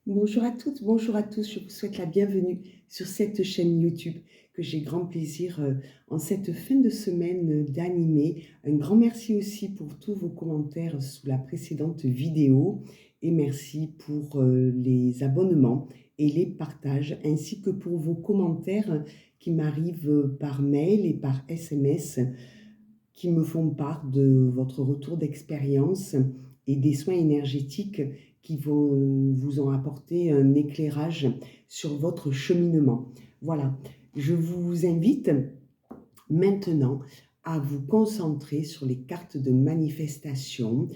Bonjour à toutes, bonjour à tous. Je vous souhaite la bienvenue sur cette chaîne YouTube que j'ai grand plaisir en cette fin de semaine d'animer. Un grand merci aussi pour tous vos commentaires sous la précédente vidéo et merci pour les abonnements et les partages ainsi que pour vos commentaires qui m'arrivent par mail et par SMS qui me font part de votre retour d'expérience et des soins énergétiques qui vont vous en apporter un éclairage sur votre cheminement. Voilà, je vous invite maintenant à vous concentrer sur les cartes de manifestation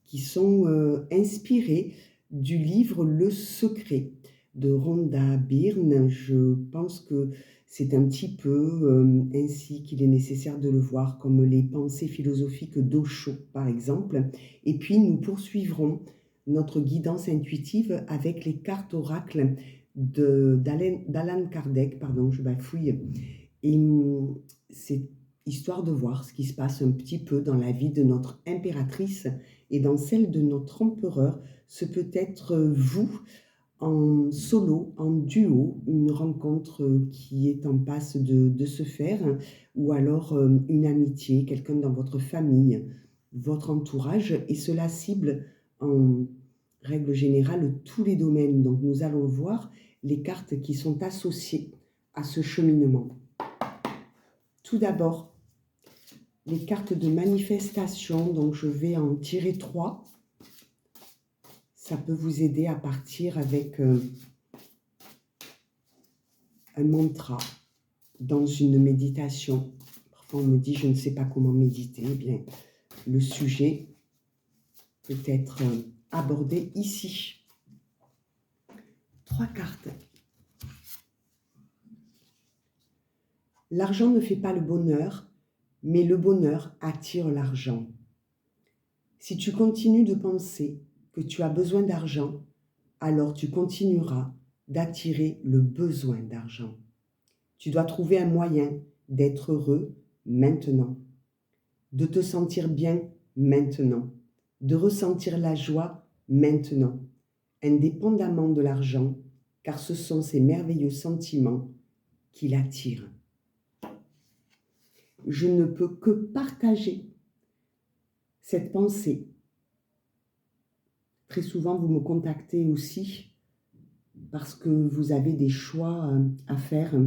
qui sont inspirées du livre Le Secret de Rhonda Byrne. Je pense que c'est un petit peu ainsi qu'il est nécessaire de le voir, comme les pensées philosophiques d'Osho, par exemple. Et puis, nous poursuivrons notre guidance intuitive avec les cartes oracles d'Alan Kardec, pardon, je bafouille. Et c'est histoire de voir ce qui se passe un petit peu dans la vie de notre impératrice et dans celle de notre empereur. Ce peut être vous en solo, en duo, une rencontre qui est en passe de se faire, ou alors une amitié, quelqu'un dans votre famille, votre entourage, et cela cible en règle générale tous les domaines. Donc nous allons voir les cartes qui sont associées à ce cheminement. Tout d'abord, les cartes de manifestation, donc je vais en tirer 3. Ça peut vous aider à partir avec un mantra dans une méditation. Parfois on me dit je ne sais pas comment méditer. Eh bien, le sujet peut être abordé ici. 3 cartes. L'argent ne fait pas le bonheur, mais le bonheur attire l'argent. Si tu continues de penser que tu as besoin d'argent, alors tu continueras d'attirer le besoin d'argent. Tu dois trouver un moyen d'être heureux maintenant, de te sentir bien maintenant, de ressentir la joie maintenant, indépendamment de l'argent, car ce sont ces merveilleux sentiments qui l'attirent. Je ne peux que partager cette pensée. Très souvent, vous me contactez aussi parce que vous avez des choix à faire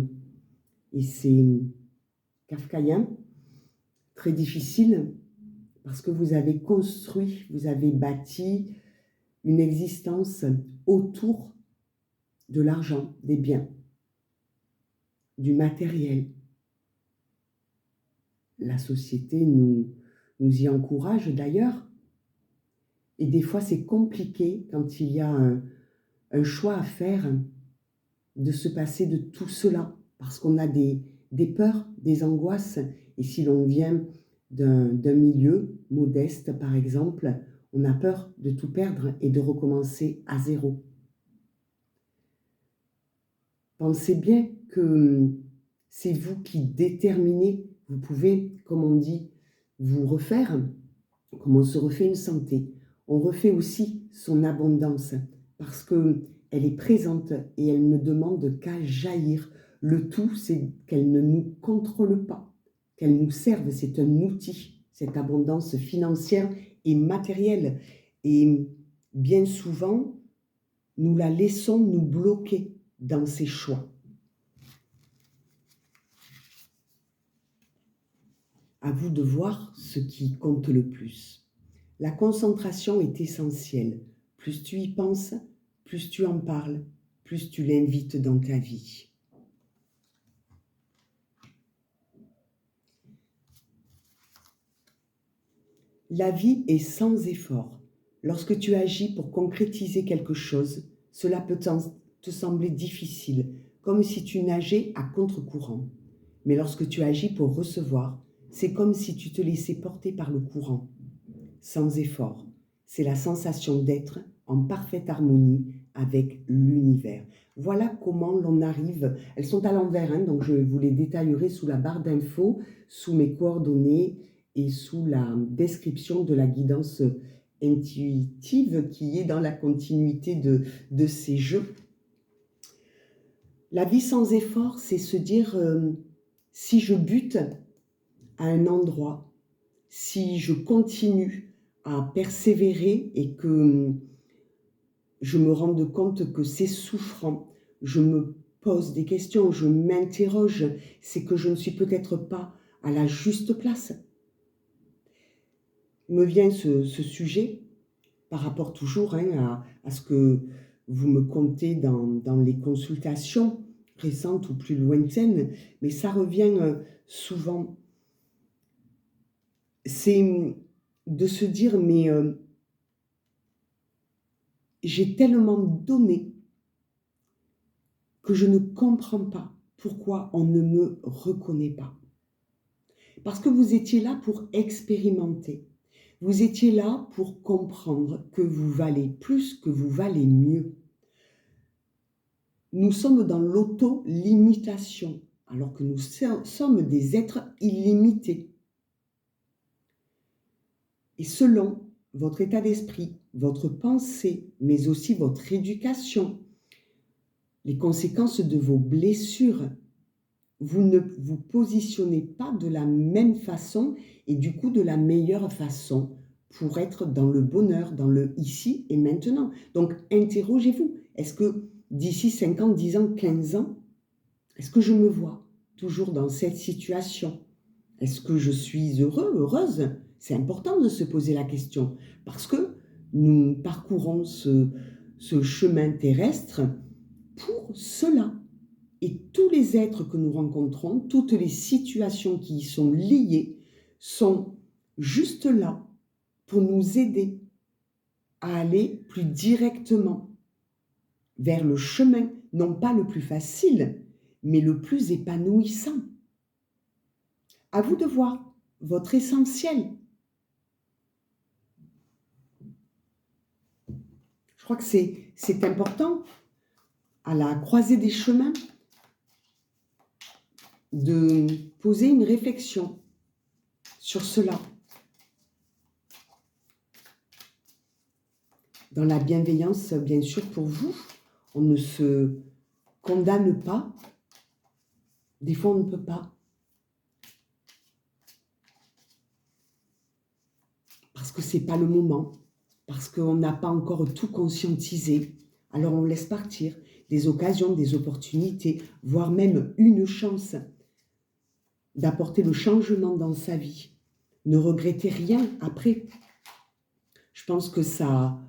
et c'est kafkaïen, très difficile parce que vous avez construit, vous avez bâti une existence autour de l'argent, des biens, du matériel. La société nous y encourage d'ailleurs. Et des fois, c'est compliqué quand il y a un choix à faire de se passer de tout cela parce qu'on a des peurs, des angoisses. Et si l'on vient d'un milieu modeste, par exemple, on a peur de tout perdre et de recommencer à zéro. Pensez bien que c'est vous qui déterminez. Vous pouvez, comme on dit, vous refaire, comme on se refait une santé. On refait aussi son abondance parce qu'elle est présente et elle ne demande qu'à jaillir. Le tout, c'est qu'elle ne nous contrôle pas, qu'elle nous serve. C'est un outil, cette abondance financière et matérielle. Et bien souvent, nous la laissons nous bloquer dans ses choix. À vous de voir ce qui compte le plus. La concentration est essentielle. Plus tu y penses, plus tu en parles, plus tu l'invites dans ta vie. La vie est sans effort. Lorsque tu agis pour concrétiser quelque chose, cela peut te sembler difficile, comme si tu nageais à contre-courant. Mais lorsque tu agis pour recevoir, c'est comme si tu te laissais porter par le courant, sans effort. C'est la sensation d'être en parfaite harmonie avec l'univers. Voilà comment l'on arrive. Elles sont à l'envers, donc je vous les détaillerai sous la barre d'infos, sous mes coordonnées et sous la description de la guidance intuitive qui est dans la continuité de ces jeux. La vie sans effort, c'est se dire, si je bute à un endroit, si je continue à persévérer et que je me rende compte que c'est souffrant, je me pose des questions, je m'interroge, c'est que je ne suis peut-être pas à la juste place. Me vient ce sujet par rapport toujours à ce que vous me contez dans les consultations récentes ou plus lointaines, mais ça revient souvent. C'est de se dire, mais j'ai tellement donné que je ne comprends pas pourquoi on ne me reconnaît pas. Parce que vous étiez là pour expérimenter. Vous étiez là pour comprendre que vous valez plus, que vous valez mieux. Nous sommes dans l'auto-limitation, alors que nous sommes des êtres illimités. Et selon votre état d'esprit, votre pensée, mais aussi votre éducation, les conséquences de vos blessures, vous ne vous positionnez pas de la même façon et du coup de la meilleure façon pour être dans le bonheur, dans le ici et maintenant. Donc interrogez-vous, est-ce que d'ici 5 ans, 10 ans, 15 ans, est-ce que je me vois toujours dans cette situation? Est-ce que je suis heureux, heureuse? C'est important de se poser la question parce que nous parcourons ce chemin terrestre pour cela. Et tous les êtres que nous rencontrons, toutes les situations qui y sont liées, sont juste là pour nous aider à aller plus directement vers le chemin, non pas le plus facile, mais le plus épanouissant. À vous de voir votre essentiel. Je crois que c'est important, à la croisée des chemins, de poser une réflexion sur cela. Dans la bienveillance, bien sûr, pour vous, on ne se condamne pas. Des fois, on ne peut pas. Parce que ce n'est pas le moment, parce qu'on n'a pas encore tout conscientisé. Alors on laisse partir des occasions, des opportunités, voire même une chance d'apporter le changement dans sa vie. Ne regrettez rien après. Je pense que ça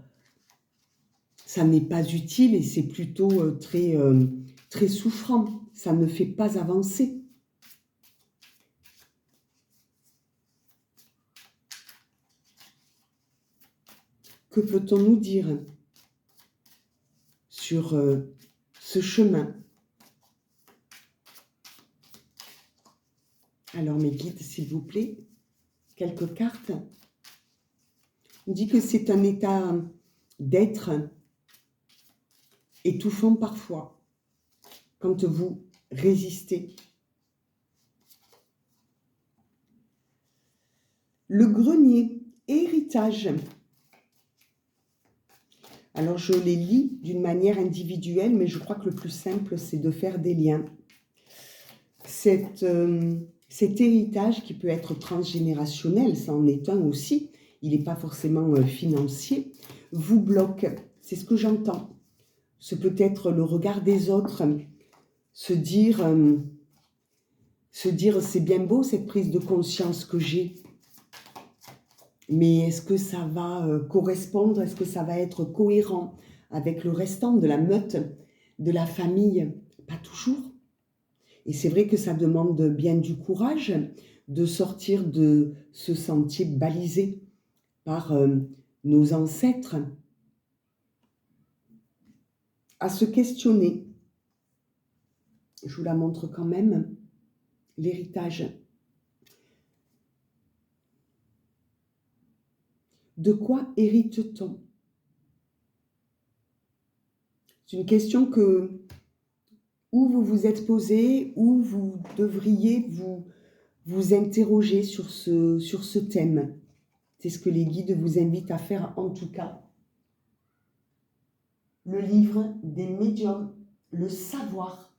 n'est pas utile et c'est plutôt très souffrant. Ça ne fait pas avancer. Que peut-on nous dire sur ce chemin? Alors mes guides, s'il vous plaît, quelques cartes. On dit que c'est un état d'être étouffant parfois, quand vous résistez. Le grenier, héritage. Alors je les lis d'une manière individuelle, mais je crois que le plus simple, c'est de faire des liens. Cet héritage qui peut être transgénérationnel, ça en est un aussi, il n'est pas forcément financier, vous bloque. C'est ce que j'entends. Ce peut être le regard des autres, se dire c'est bien beau cette prise de conscience que j'ai, mais est-ce que ça va correspondre, est-ce que ça va être cohérent avec le restant de la meute, de la famille? Pas toujours. Et c'est vrai que ça demande bien du courage de sortir de ce sentier balisé par nos ancêtres, à se questionner. Je vous la montre quand même, l'héritage. De quoi hérite-t-on? C'est une question où vous vous êtes posé, où vous devriez vous interroger sur ce thème. C'est ce que les guides vous invitent à faire en tout cas. Le livre des médiums, le savoir.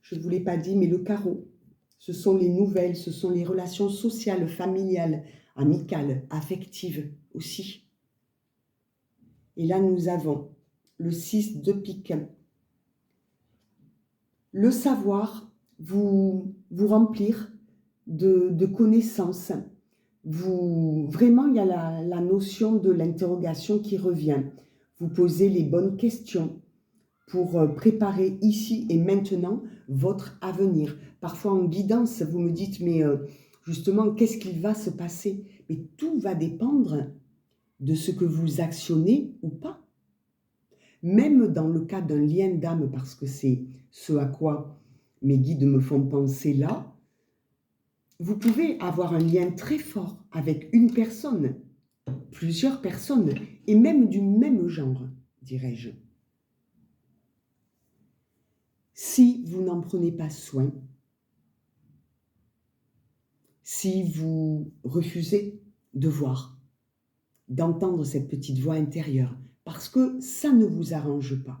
Je ne vous l'ai pas dit, mais le carreau, ce sont les nouvelles, ce sont les relations sociales, familiales, amicales, affectives aussi. Et là, nous avons le 6 de pique. Le savoir, vous remplir de connaissances. Vraiment, il y a la notion de l'interrogation qui revient. Vous posez les bonnes questions pour préparer ici et maintenant votre avenir. Parfois en guidance, vous me dites, mais justement, qu'est-ce qu'il va se passer? Mais tout va dépendre de ce que vous actionnez ou pas. Même dans le cas d'un lien d'âme, parce que c'est ce à quoi mes guides me font penser là, vous pouvez avoir un lien très fort avec une personne, plusieurs personnes, et même du même genre, dirais-je. Si vous n'en prenez pas soin, si vous refusez de voir, d'entendre cette petite voix intérieure, parce que ça ne vous arrange pas.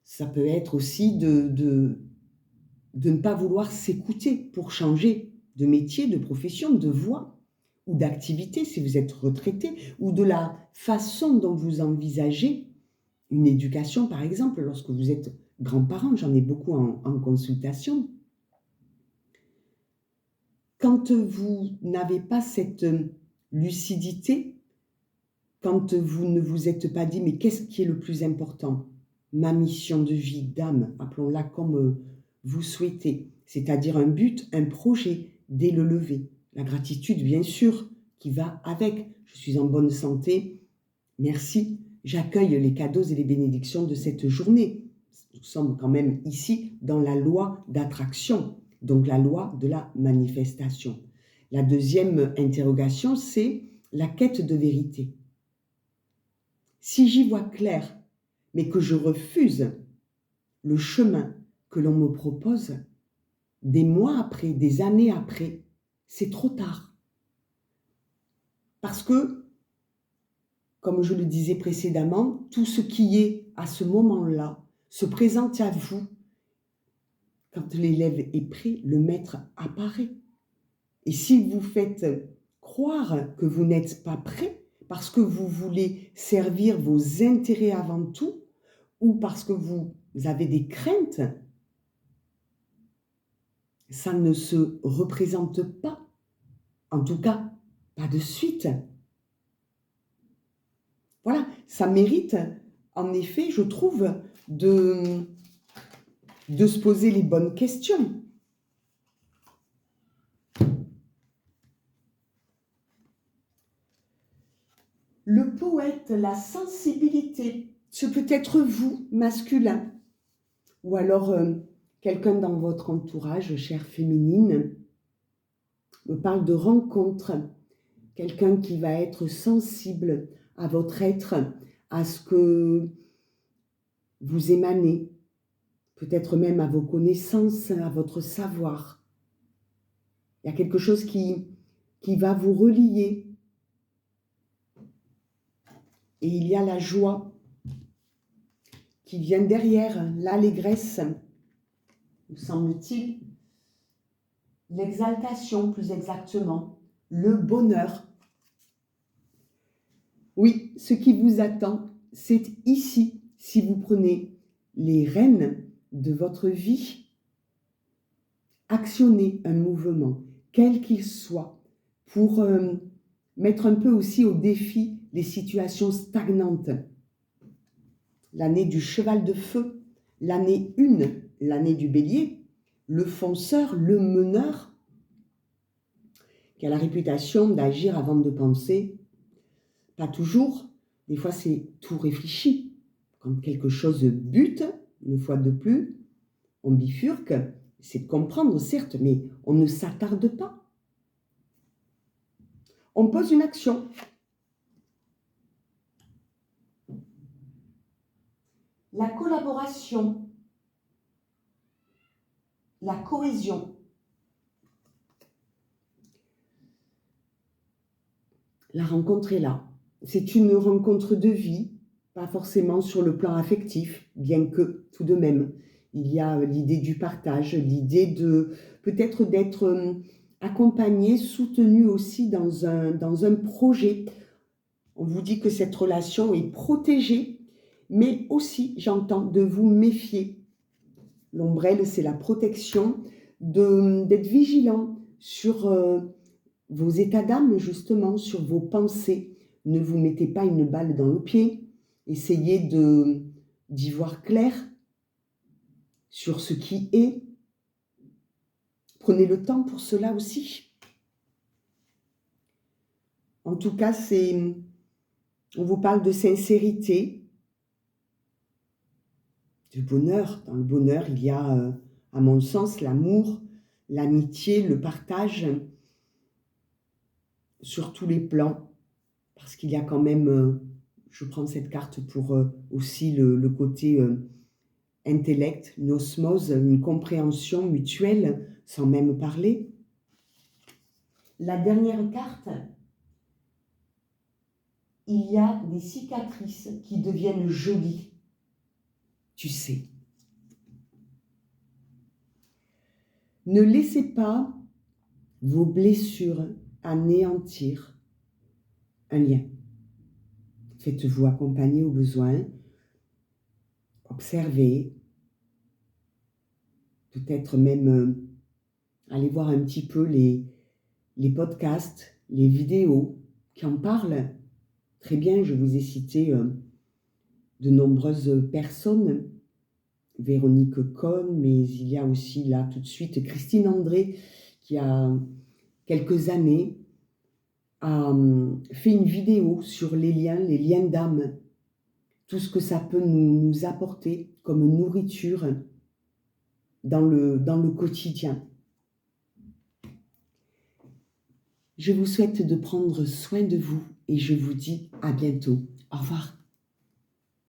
Ça peut être aussi de ne pas vouloir s'écouter pour changer de métier, de profession, de voie ou d'activité si vous êtes retraité, ou de la façon dont vous envisagez une éducation, par exemple, lorsque vous êtes grands-parents, j'en ai beaucoup en consultation. Quand vous n'avez pas cette lucidité, quand vous ne vous êtes pas dit, mais qu'est-ce qui est le plus important? Ma mission de vie d'âme, appelons-la comme vous souhaitez, c'est-à-dire un but, un projet dès le lever. La gratitude, bien sûr, qui va avec. Je suis en bonne santé, merci. J'accueille les cadeaux et les bénédictions de cette journée. Nous sommes quand même ici dans la loi d'attraction, donc la loi de la manifestation. La deuxième interrogation, c'est la quête de vérité. Si j'y vois clair, mais que je refuse le chemin que l'on me propose, des mois après, des années après, c'est trop tard. Parce que, comme je le disais précédemment, tout ce qui est à ce moment-là se présente à vous. Quand l'élève est prêt, le maître apparaît. Et si vous faites croire que vous n'êtes pas prêt, parce que vous voulez servir vos intérêts avant tout, ou parce que vous avez des craintes, ça ne se représente pas. En tout cas, pas de suite. Voilà, ça mérite, en effet, je trouve, de se poser les bonnes questions. Le poète, la sensibilité, ce peut être vous, masculin, ou alors quelqu'un dans votre entourage, chère féminine, me parle de rencontre, quelqu'un qui va être sensible à votre être, à ce que vous émanez, peut-être même à vos connaissances, à votre savoir. Il y a quelque chose qui va vous relier. Et il y a la joie qui vient derrière, l'allégresse, me semble-t-il, l'exaltation plus exactement, le bonheur. Oui, ce qui vous attend, c'est ici, si vous prenez les rênes de votre vie, actionnez un mouvement, quel qu'il soit, pour mettre un peu aussi au défi les situations stagnantes. L'année du cheval de feu, l'année 1, l'année du bélier, le fonceur, le meneur, qui a la réputation d'agir avant de penser, pas toujours, des fois c'est tout réfléchi. Quand quelque chose bute, une fois de plus, on bifurque, c'est de comprendre certes, mais on ne s'attarde pas. On pose une action. La collaboration, la cohésion. la rencontre est là. C'est une rencontre de vie, pas forcément sur le plan affectif, bien que tout de même, il y a l'idée du partage, l'idée de peut-être d'être accompagné, soutenu aussi dans un projet. On vous dit que cette relation est protégée, mais aussi, j'entends, de vous méfier. L'ombrelle, c'est la protection, d'être vigilant sur vos états d'âme, justement, sur vos pensées. Ne vous mettez pas une balle dans le pied. Essayez d'y voir clair sur ce qui est. Prenez le temps pour cela aussi. En tout cas, on vous parle de sincérité, de bonheur. Dans le bonheur, il y a, à mon sens, l'amour, l'amitié, le partage, sur tous les plans, parce qu'il y a quand même, je prends cette carte pour aussi le côté intellect, une osmose, une compréhension mutuelle, sans même parler. La dernière carte, il y a des cicatrices qui deviennent jolies, tu sais. Ne laissez pas vos blessures anéantir un lien. Faites-vous accompagner au besoin, observez, peut-être même aller voir un petit peu les podcasts, les vidéos qui en parlent. Très bien, je vous ai cité de nombreuses personnes, Véronique Cohn, mais il y a aussi là tout de suite Christine André qui a quelques années a fait une vidéo sur les liens d'âme, tout ce que ça peut nous apporter comme nourriture dans le quotidien. Je vous souhaite de prendre soin de vous et je vous dis à bientôt. Au revoir.